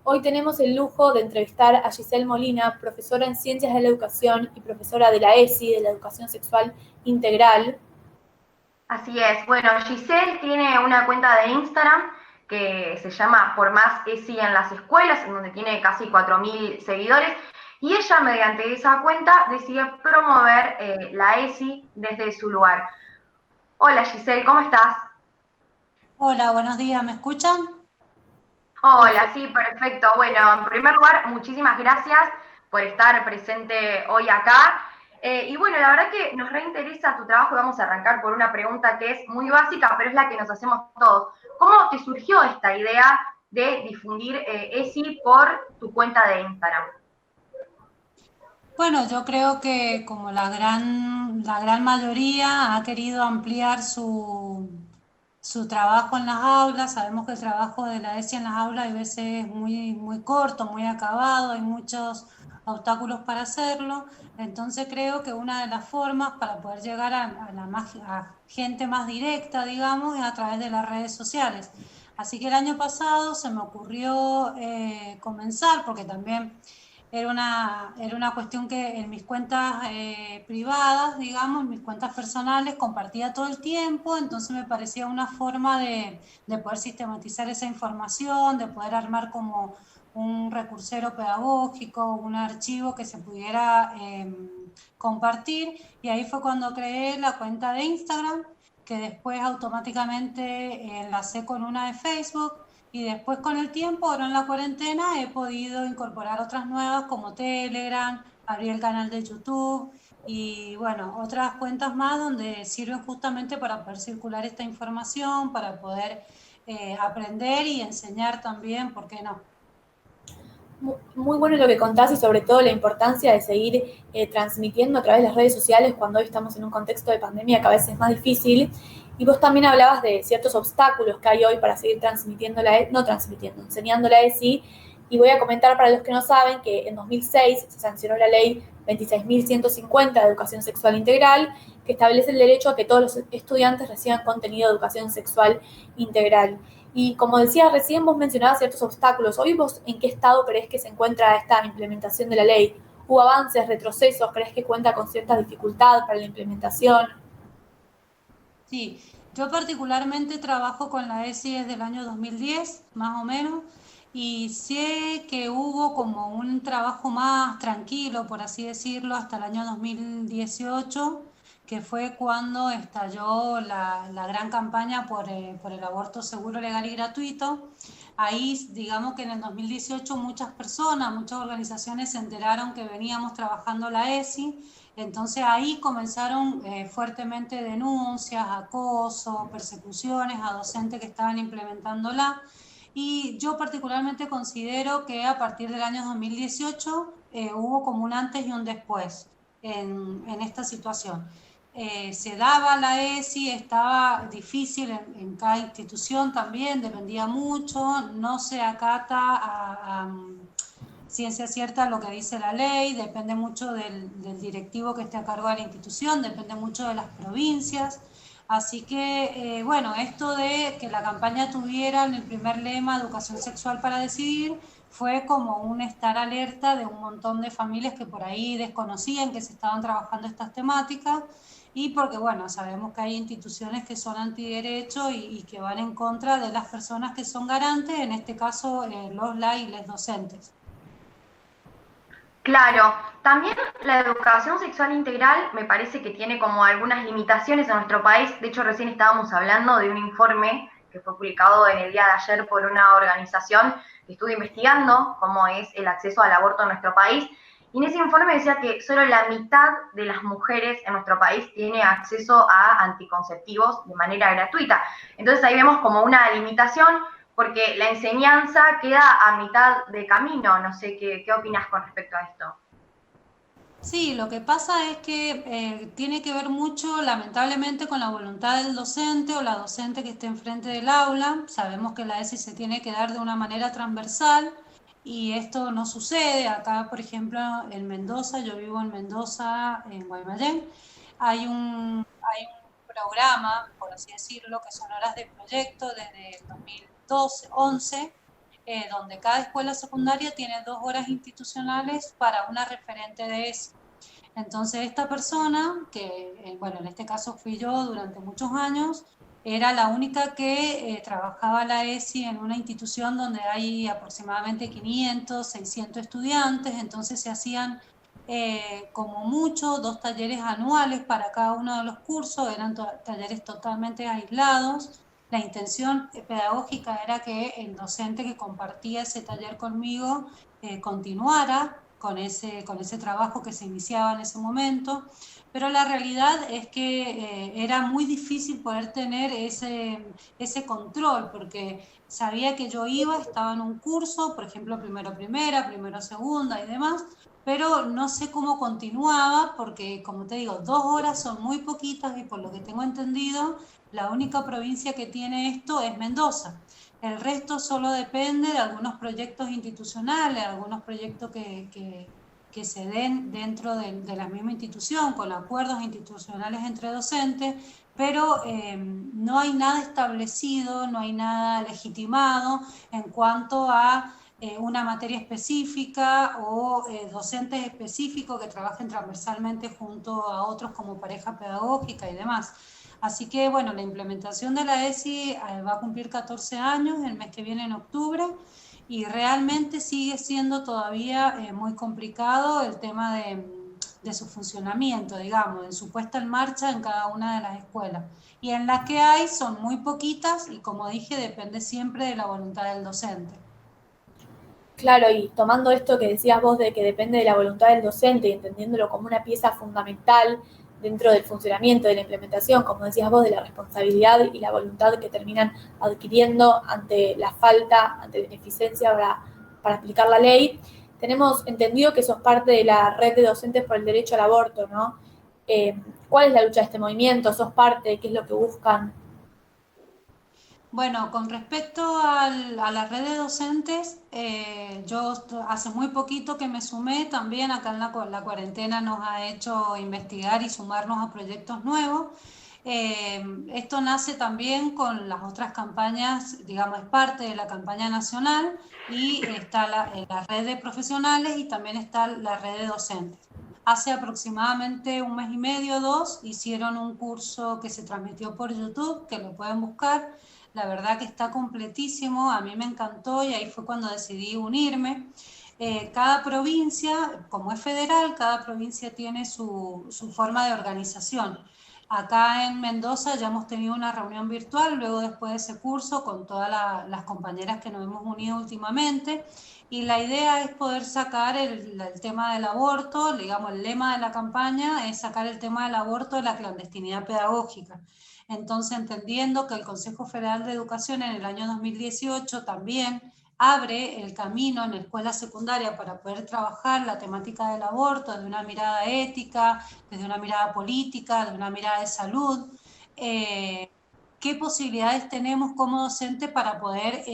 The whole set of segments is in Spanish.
Hoy tenemos el lujo de entrevistar a Giselle Molina, profesora en Ciencias de la Educación y profesora de la ESI, de la Educación Sexual Integral. Así es. Bueno, Giselle tiene una cuenta de Instagram que se llama Por Más ESI en las Escuelas, en donde tiene casi 4.000 seguidores. Y ella, mediante esa cuenta, decide promover la ESI desde su lugar. Hola Giselle, ¿cómo estás? Hola, buenos días, ¿me escuchan? Hola, Perfecto. sí, perfecto. Bueno, en primer lugar, muchísimas gracias por estar presente hoy acá. Y bueno, la verdad que nos reinteresa tu trabajo y vamos a arrancar por una pregunta que es muy básica, pero es la que nos hacemos todos. ¿Cómo te surgió esta idea de difundir ESI por tu cuenta de Instagram? Bueno, yo creo que como la gran mayoría ha querido ampliar su trabajo en las aulas. Sabemos que el trabajo de la ESI en las aulas a veces es muy corto, muy acabado, hay muchos obstáculos para hacerlo. Entonces creo que una de las formas para poder llegar a gente más directa, digamos, es a través de las redes sociales. Así que el año pasado se me ocurrió comenzar, porque también era una cuestión que en mis cuentas privadas, digamos, en mis cuentas personales, compartía todo el tiempo. Entonces me parecía una forma de poder sistematizar esa información, de poder armar como un recursero pedagógico, un archivo que se pudiera compartir. Y ahí fue cuando creé la cuenta de Instagram, que después automáticamente enlacé con una de Facebook. Y después con el tiempo, ahora en la cuarentena, he podido incorporar otras nuevas como Telegram, abrí el canal de YouTube y bueno, otras cuentas más donde sirven justamente para poder circular esta información, para poder aprender y enseñar también, ¿por qué no? Muy bueno lo que contás y sobre todo la importancia de seguir transmitiendo a través de las redes sociales cuando hoy estamos en un contexto de pandemia que a veces es más difícil. Y vos también hablabas de ciertos obstáculos que hay hoy para seguir transmitiendo no transmitiendo, enseñando la ESI. Y voy a comentar para los que no saben que en 2006 se sancionó la ley 26.150 de educación sexual integral, que establece el derecho a que todos los estudiantes reciban contenido de educación sexual integral. Y como decías recién, vos mencionabas ciertos obstáculos. ¿Hoy vos en qué estado crees que se encuentra esta implementación de la ley? ¿Hubo avances, retrocesos? ¿Crees que cuenta con cierta dificultad para la implementación? Sí, yo particularmente trabajo con la ESI desde el año 2010, más o menos, y sé que hubo como un trabajo más tranquilo, por así decirlo, hasta el año 2018, que fue cuando estalló la gran campaña por el aborto seguro, legal y gratuito. Ahí, digamos que en el 2018 muchas personas, muchas organizaciones se enteraron que veníamos trabajando la ESI. Entonces ahí comenzaron fuertemente denuncias, acoso, persecuciones a docentes que estaban implementándola. Y yo particularmente considero que a partir del año 2018 hubo como un antes y un después en esta situación. Se daba la ESI, estaba difícil en cada institución también, dependía mucho, no se acata a ciencia cierta lo que dice la ley, depende mucho del directivo que esté a cargo de la institución, depende mucho de las provincias. Así que, bueno, esto de que la campaña tuviera en el primer lema educación sexual para decidir, fue como un estar alerta de un montón de familias que por ahí desconocían que se estaban trabajando estas temáticas. Y porque, bueno, sabemos que hay instituciones que son antiderecho y que van en contra de las personas que son garantes, en este caso y les docentes. Claro, también la educación sexual integral me parece que tiene como algunas limitaciones en nuestro país. De hecho, recién estábamos hablando de un informe que fue publicado en el día de ayer por una organización que estuvo investigando cómo es el acceso al aborto en nuestro país. Y en ese informe decía que solo la mitad de las mujeres en nuestro país tiene acceso a anticonceptivos de manera gratuita. Entonces ahí vemos como una limitación porque la enseñanza queda a mitad de camino. No sé qué opinas con respecto a esto. Sí, lo que pasa es que tiene que ver mucho, lamentablemente, con la voluntad del docente o la docente que esté enfrente del aula. Sabemos que la ESI se tiene que dar de una manera transversal y esto no sucede. Acá, por ejemplo, en Mendoza, yo vivo en Mendoza, en Guaymallén, hay un programa, por así decirlo, que son horas de proyecto desde el 2012, 11, donde cada escuela secundaria tiene 2 horas institucionales para una referente de ESI. Entonces esta persona, que bueno, en este caso fui yo durante muchos años, era la única que trabajaba la ESI en una institución donde hay aproximadamente 500, 600 estudiantes, entonces se hacían como mucho 2 talleres anuales para cada uno de los cursos, eran talleres totalmente aislados. La intención pedagógica era que el docente que compartía ese taller conmigo continuara con ese trabajo que se iniciaba en ese momento, pero la realidad es que era muy difícil poder tener ese control, porque sabía que yo iba, estaba en un curso, por ejemplo, primero primera, primero segunda y demás, pero no sé cómo continuaba, porque como te digo, 2 horas son muy poquitas y por lo que tengo entendido, la única provincia que tiene esto es Mendoza. El resto solo depende de algunos proyectos institucionales, algunos proyectos que se den dentro de la misma institución, con acuerdos institucionales entre docentes, pero no hay nada establecido, no hay nada legitimado en cuanto a una materia específica o docentes específicos que trabajen transversalmente junto a otros como pareja pedagógica y demás. Así que, bueno, la implementación de la ESI va a cumplir 14 años el mes que viene en octubre y realmente sigue siendo todavía muy complicado el tema de su funcionamiento, digamos, de su puesta en marcha en cada una de las escuelas. Y en las que hay son muy poquitas y, como dije, depende siempre de la voluntad del docente. Claro, y tomando esto que decías vos de que depende de la voluntad del docente y entendiéndolo como una pieza fundamental dentro del funcionamiento, de la implementación, como decías vos, de la responsabilidad y la voluntad que terminan adquiriendo ante la falta, ante la ineficiencia para aplicar la ley, tenemos entendido que sos parte de la red de docentes por el derecho al aborto, ¿no? ¿Cuál es la lucha de este movimiento? ¿Sos parte? ¿Qué es lo que buscan? Bueno, con respecto a la red de docentes, yo hace muy poquito que me sumé, también acá en la cuarentena nos ha hecho investigar y sumarnos a proyectos nuevos. Esto nace también con las otras campañas, digamos, es parte de la campaña nacional y está la red de profesionales y también está la red de docentes. Hace aproximadamente un mes y medio, 2, hicieron un curso que se transmitió por YouTube, que lo pueden buscar. La verdad que está completísimo, a mí me encantó y ahí fue cuando decidí unirme. Cada provincia, como es federal, cada provincia tiene su forma de organización. Acá en Mendoza ya hemos tenido una reunión virtual luego después de ese curso con todas las compañeras que nos hemos unido últimamente y la idea es poder sacar el tema del aborto, digamos el lema de la campaña es sacar el tema del aborto de la clandestinidad pedagógica. Entonces, entendiendo que el Consejo Federal de Educación en el año 2018 también abre el camino en la escuela secundaria para poder trabajar la temática del aborto desde una mirada ética, desde una mirada política, desde una mirada de salud, ¿qué posibilidades tenemos como docente para poder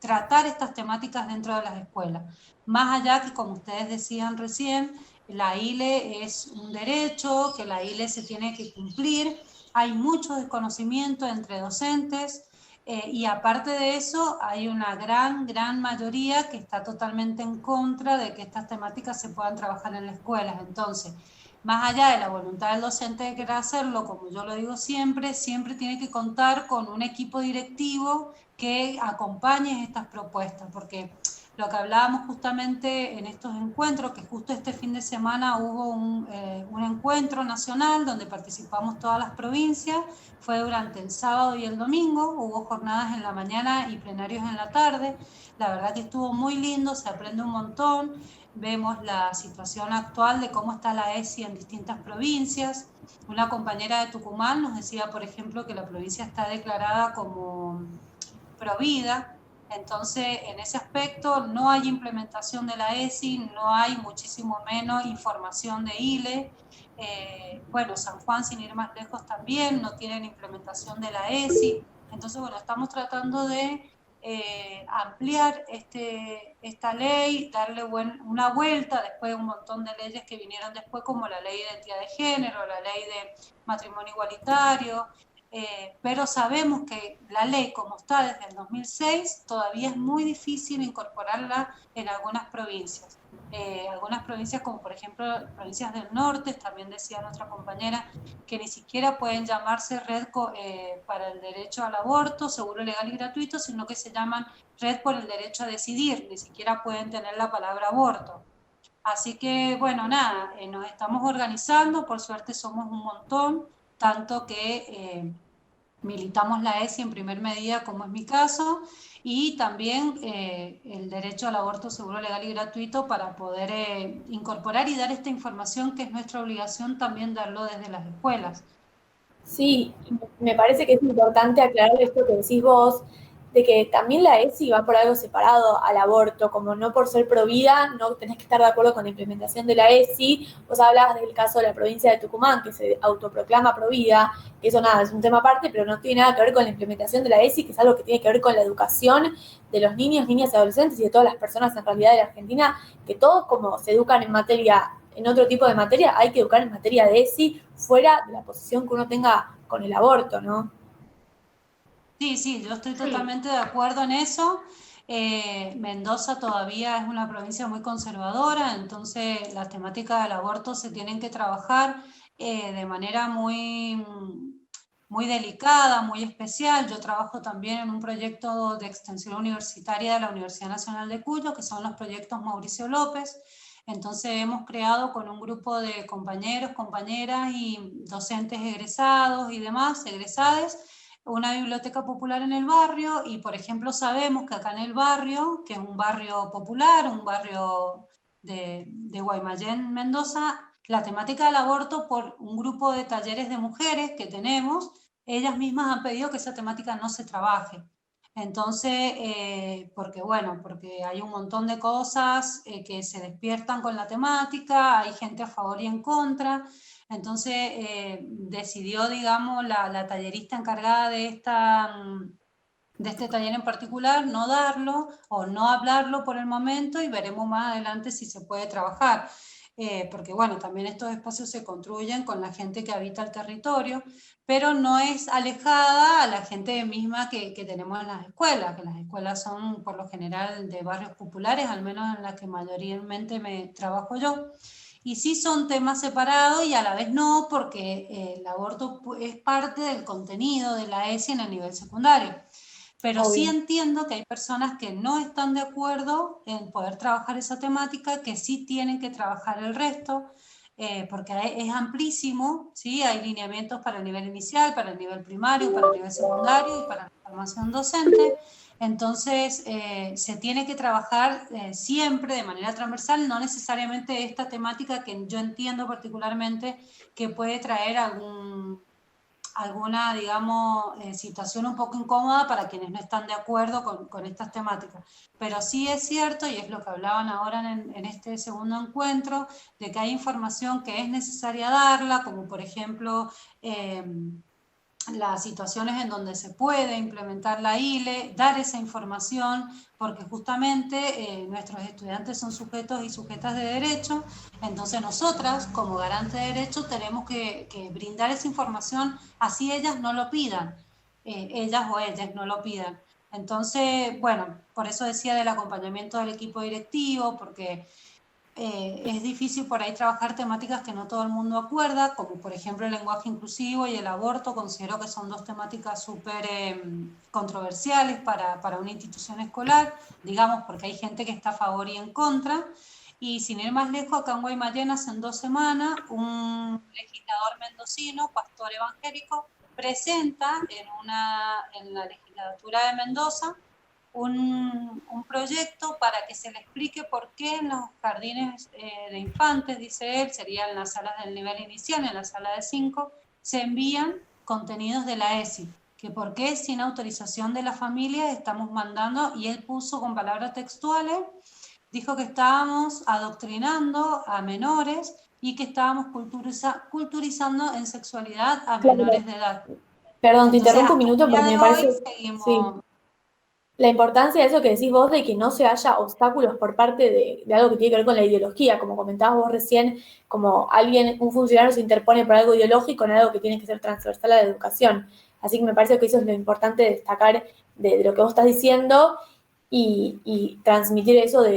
tratar estas temáticas dentro de las escuelas? Más allá que, como ustedes decían recién, la ILE es un derecho, que la ILE se tiene que cumplir, hay mucho desconocimiento entre docentes y aparte de eso hay una gran mayoría que está totalmente en contra de que estas temáticas se puedan trabajar en las escuelas. Entonces, más allá de la voluntad del docente de querer hacerlo, como yo lo digo siempre, siempre tiene que contar con un equipo directivo que acompañe estas propuestas, porque lo que hablábamos justamente en estos encuentros, que justo este fin de semana hubo un encuentro nacional donde participamos todas las provincias, fue durante el sábado y el domingo, hubo jornadas en la mañana y plenarios en la tarde, la verdad que estuvo muy lindo, se aprende un montón, vemos la situación actual de cómo está la ESI en distintas provincias. Una compañera de Tucumán nos decía, por ejemplo, que la provincia está declarada como provida. Entonces, en ese aspecto no hay implementación de la ESI, no hay muchísimo menos información de ILE. Bueno, San Juan, sin ir más lejos, también no tienen implementación de la ESI. Entonces, bueno, estamos tratando de ampliar esta ley, darle una vuelta después de un montón de leyes que vinieron después, como la ley de identidad de género, la ley de matrimonio igualitario, pero sabemos que la ley como está desde el 2006 todavía es muy difícil incorporarla en algunas provincias como por ejemplo provincias del norte, también decía nuestra compañera, que ni siquiera pueden llamarse red para el derecho al aborto, seguro, legal y gratuito, sino que se llaman red por el derecho a decidir, ni siquiera pueden tener la palabra aborto. Así que, bueno, nada, nos estamos organizando, por suerte somos un montón, tanto que militamos la ESI en primer medida, como es mi caso, y también el derecho al aborto seguro, legal y gratuito para poder incorporar y dar esta información que es nuestra obligación también darlo desde las escuelas. Sí, me parece que es importante aclarar esto que decís vos, de que también la ESI va por algo separado al aborto, como no por ser pro vida, no tenés que estar de acuerdo con la implementación de la ESI. Vos hablabas del caso de la provincia de Tucumán, que se autoproclama pro vida, que eso nada, es un tema aparte, pero no tiene nada que ver con la implementación de la ESI, que es algo que tiene que ver con la educación de los niños, niñas y adolescentes y de todas las personas en realidad de la Argentina, que todos como se educan en otro tipo de materia, hay que educar en materia de ESI fuera de la posición que uno tenga con el aborto, ¿no? Sí, yo estoy Sí, totalmente de acuerdo en eso. Mendoza todavía es una provincia muy conservadora, entonces las temáticas del aborto se tienen que trabajar de manera muy delicada, muy especial. Yo trabajo también en un proyecto de extensión universitaria de la Universidad Nacional de Cuyo, que son los proyectos Mauricio López. Entonces hemos creado con un grupo de compañeros, compañeras y docentes egresados y demás, egresades, una biblioteca popular en el barrio y, por ejemplo, sabemos que acá en el barrio, que es un barrio popular, un barrio de Guaymallén, Mendoza, la temática del aborto por un grupo de talleres de mujeres que tenemos, ellas mismas han pedido que esa temática no se trabaje. Entonces, porque hay un montón de cosas que se despiertan con la temática, hay gente a favor y en contra. Entonces decidió, digamos, la tallerista encargada de este taller en particular, no darlo o no hablarlo por el momento y veremos más adelante si se puede trabajar. Porque bueno, también estos espacios se construyen con la gente que habita el territorio, pero no es alejada a la gente misma que tenemos en las escuelas, que las escuelas son por lo general de barrios populares, al menos en las que mayoritariamente me trabajo yo. Y sí son temas separados y a la vez no, porque el aborto es parte del contenido de la ESI en el nivel secundario. Pero sí Obvio. entiendo que hay personas que no están de acuerdo en poder trabajar esa temática, que sí tienen que trabajar el resto, porque es amplísimo, ¿sí? Hay lineamientos para el nivel inicial, para el nivel primario, para el nivel secundario y para la formación docente. Entonces, se tiene que trabajar siempre de manera transversal, no necesariamente esta temática que yo entiendo particularmente que puede traer alguna, digamos, situación un poco incómoda para quienes no están de acuerdo con estas temáticas. Pero sí es cierto, y es lo que hablaban ahora en este segundo encuentro, de que hay información que es necesaria darla, como por ejemplo las situaciones en donde se puede implementar la ILE, dar esa información, porque justamente nuestros estudiantes son sujetos y sujetas de derecho, entonces nosotras, como garantes de derecho, tenemos que brindar esa información así ellas no lo pidan, ellas o ellas no lo pidan. Entonces, bueno, por eso decía del acompañamiento del equipo directivo, porque es difícil por ahí trabajar temáticas que no todo el mundo acuerda, como por ejemplo el lenguaje inclusivo y el aborto. Considero que son dos temáticas súper controversiales para una institución escolar, digamos, porque hay gente que está a favor y en contra. Y sin ir más lejos, acá en Guaymallén hace 2 semanas, un legislador mendocino, pastor evangélico, presenta en la legislatura de Mendoza un proyecto para que se le explique por qué en los jardines de infantes, dice él, serían en las salas del nivel inicial, en la sala de 5, se envían contenidos de la ESI, que por qué sin autorización de la familia estamos mandando, y él puso con palabras textuales, dijo que estábamos adoctrinando a menores y que estábamos culturizando en sexualidad a Claro. menores de edad. Perdón, te Entonces, interrumpo un hasta el minuto día porque de me hoy parece, sí, seguimos. la importancia de eso que decís vos, de que no se haya obstáculos por parte de algo que tiene que ver con la ideología, como comentabas vos recién, como un funcionario se interpone por algo ideológico en algo que tiene que ser transversal a la educación. Así que me parece que eso es lo importante de destacar de lo que vos estás diciendo y transmitir eso de